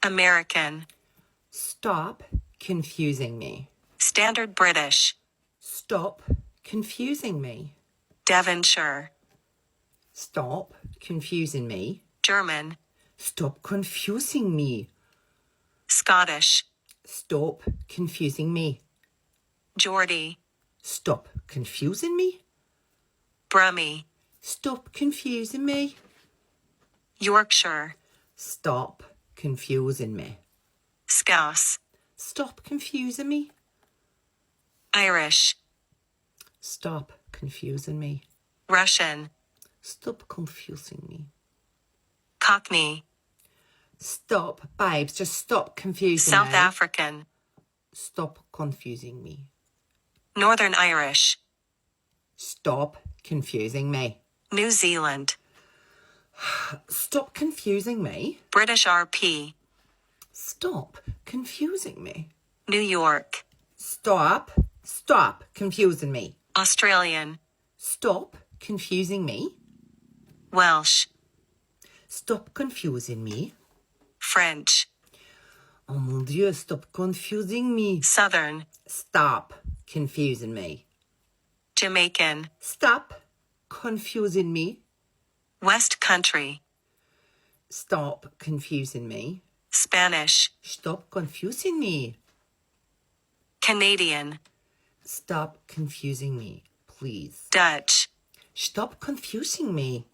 American. Stop confusing me. Standard British. Stop confusing me. Devonshire. Stop confusing me. German. Stop confusing me. Scottish. Stop confusing me. Geordie. Stop confusing me. Brummie. Stop confusing me. Yorkshire. Stop confusing me. Scouse. Stop confusing me. Irish. Stop confusing me. Russian. Stop confusing me. Cockney. Stop, babes, just stop confusing me. South African. Stop confusing me. Northern Irish. Stop confusing me. New Zealand. Stop confusing me. British RP. Stop confusing me. New York. Stop confusing me. Australian. Stop confusing me. Welsh. Stop confusing me. French. Oh mon Dieu, stop confusing me. Southern. Stop confusing me. Jamaican. Stop confusing me. West Country. Stop confusing me. Spanish. Stop confusing me. Canadian. Stop confusing me, please. Dutch. Stop confusing me.